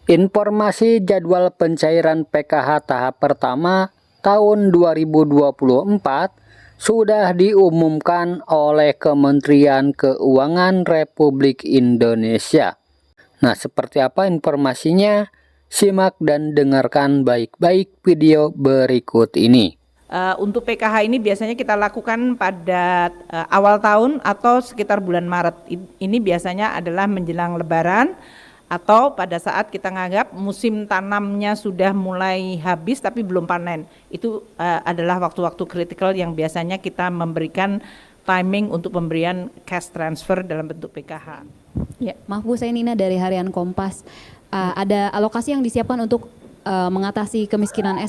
Informasi jadwal pencairan PKH tahap pertama tahun 2024 sudah diumumkan oleh Kementerian Keuangan Republik Indonesia. Nah, seperti apa informasinya? Simak dan dengarkan baik-baik video berikut ini. Untuk PKH ini biasanya kita lakukan pada awal tahun atau sekitar bulan Maret. Ini biasanya adalah menjelang Lebaran atau pada saat kita nganggap musim tanamnya sudah mulai habis tapi belum panen. Itu adalah waktu-waktu kritikal yang biasanya kita memberikan timing untuk pemberian cash transfer dalam bentuk PKH. Ya, maaf Bu, saya Nina dari Harian Kompas. Ada alokasi yang disiapkan untuk mengatasi kemiskinan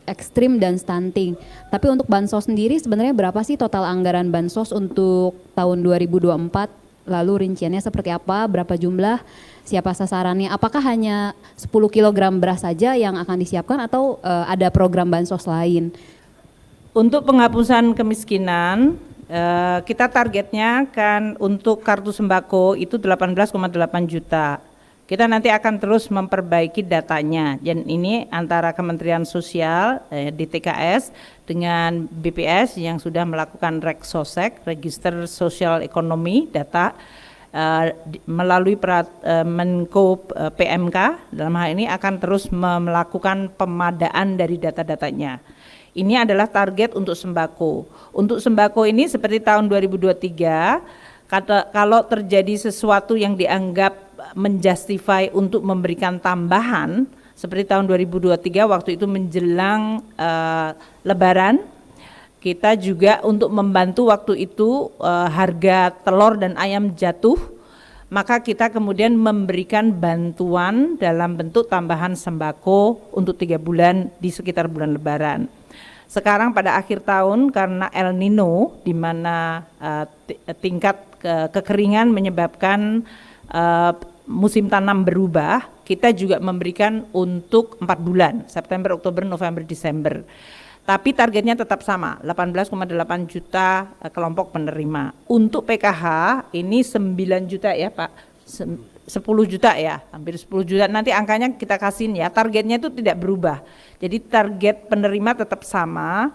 ekstrim dan stunting. Tapi untuk bansos sendiri sebenarnya berapa sih total anggaran bansos untuk tahun 2024? Lalu rinciannya seperti apa? Berapa jumlah? Siapa sasarannya? Apakah hanya 10 kg beras saja yang akan disiapkan atau ada program bansos lain? Untuk penghapusan kemiskinan, kita targetnya kan untuk kartu sembako itu 18,8 juta. Kita nanti akan terus memperbaiki datanya, dan ini antara Kementerian Sosial, DTKS, dengan BPS yang sudah melakukan Reksosek, Register Sosial Ekonomi Data, melalui Menko PMK, dalam hal ini akan terus melakukan pemadaan dari data-datanya. Ini adalah target untuk sembako. Untuk sembako ini seperti tahun 2023, kalau terjadi sesuatu yang dianggap menjustify untuk memberikan tambahan, seperti tahun 2023 waktu itu menjelang Lebaran, kita juga untuk membantu waktu itu harga telur dan ayam jatuh, maka kita kemudian memberikan bantuan dalam bentuk tambahan sembako untuk 3 bulan di sekitar bulan Lebaran. Sekarang pada akhir tahun karena El Nino, di mana tingkat kekeringan menyebabkan musim tanam berubah, kita juga memberikan untuk 4 bulan, September, Oktober, November, Desember. Tapi targetnya tetap sama, 18,8 juta kelompok penerima. Untuk PKH ini 9 juta ya Pak, 10 juta ya, hampir 10 juta. Nanti angkanya kita kasihin ya, targetnya itu tidak berubah. Jadi target penerima tetap sama,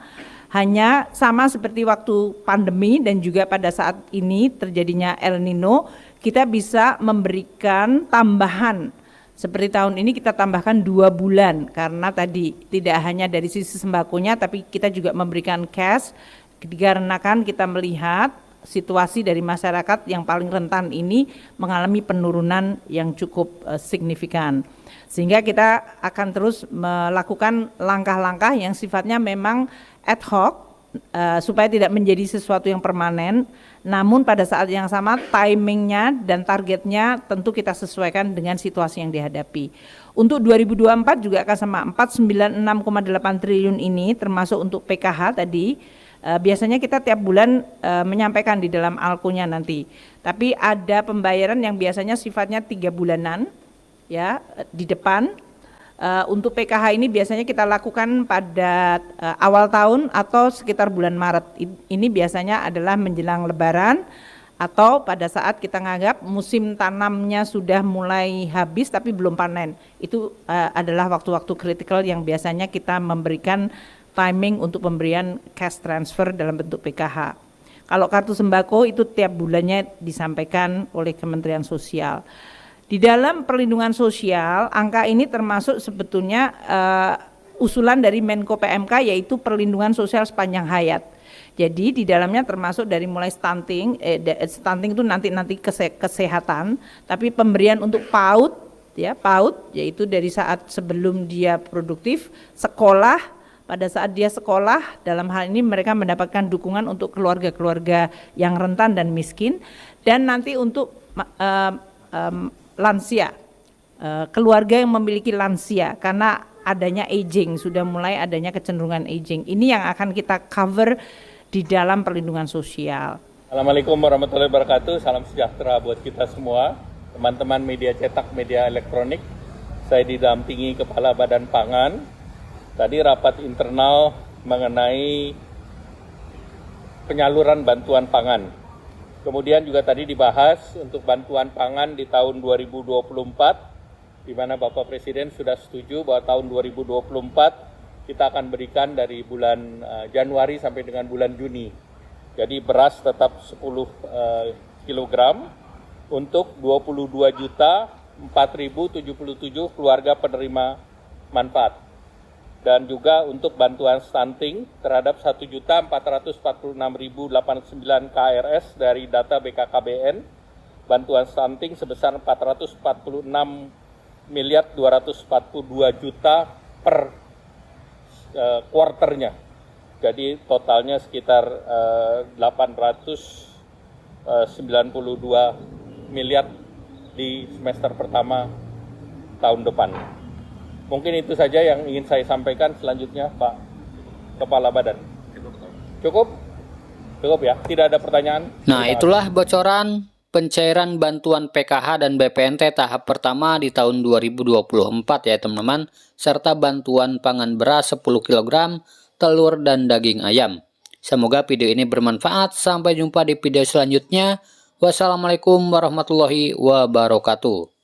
hanya sama seperti waktu pandemi dan juga pada saat ini terjadinya El Nino, kita bisa memberikan tambahan. Seperti tahun ini kita tambahkan 2 bulan karena tadi tidak hanya dari sisi sembakonya tapi kita juga memberikan cash dikarenakan kita melihat situasi dari masyarakat yang paling rentan ini mengalami penurunan yang cukup signifikan. Sehingga kita akan terus melakukan langkah-langkah yang sifatnya memang ad hoc supaya tidak menjadi sesuatu yang permanen, namun pada saat yang sama timingnya dan targetnya tentu kita sesuaikan dengan situasi yang dihadapi. Untuk 2024 juga akan sama, 496,8 triliun ini termasuk untuk PKH tadi, biasanya kita tiap bulan menyampaikan di dalam alkonya nanti, tapi ada pembayaran yang biasanya sifatnya 3 bulanan ya di depan. Untuk PKH ini biasanya kita lakukan pada awal tahun atau sekitar bulan Maret. Ini biasanya adalah menjelang Lebaran atau pada saat kita nganggap musim tanamnya sudah mulai habis tapi belum panen. Itu adalah waktu-waktu kritikal yang biasanya kita memberikan timing untuk pemberian cash transfer dalam bentuk PKH. Kalau kartu sembako itu tiap bulannya disampaikan oleh Kementerian Sosial. Di dalam perlindungan sosial, angka ini termasuk sebetulnya usulan dari Menko PMK yaitu perlindungan sosial sepanjang hayat. Jadi di dalamnya termasuk dari mulai stunting itu nanti kesehatan, tapi pemberian untuk PAUD yaitu dari saat sebelum dia produktif, sekolah, pada saat dia sekolah, dalam hal ini mereka mendapatkan dukungan untuk keluarga-keluarga yang rentan dan miskin, dan nanti untuk lansia, keluarga yang memiliki lansia karena adanya aging, sudah mulai adanya kecenderungan aging. Ini yang akan kita cover di dalam perlindungan sosial. Assalamualaikum warahmatullahi wabarakatuh, salam sejahtera buat kita semua, teman-teman media cetak, media elektronik. Saya didampingi Kepala Badan Pangan. Tadi rapat internal mengenai penyaluran bantuan pangan. Kemudian juga tadi dibahas untuk bantuan pangan di tahun 2024 di mana Bapak Presiden sudah setuju bahwa tahun 2024 kita akan berikan dari bulan Januari sampai dengan bulan Juni. Jadi beras tetap 10 kilogram untuk 22.004.077 keluarga penerima manfaat. Dan juga untuk bantuan stunting terhadap 1.446.089 KRS dari data BKKBN, bantuan stunting sebesar 446.242 juta per kuarternya. Jadi totalnya sekitar 892 miliar di semester pertama tahun depan. Mungkin itu saja yang ingin saya sampaikan. Selanjutnya Pak Kepala Badan. Cukup? Cukup ya? Tidak ada pertanyaan? Nah, itulah bocoran pencairan bantuan PKH dan BPNT tahap pertama di tahun 2024 ya teman-teman, serta bantuan pangan beras 10 kg, telur dan daging ayam. Semoga video ini bermanfaat. Sampai jumpa di video selanjutnya. Wassalamualaikum warahmatullahi wabarakatuh.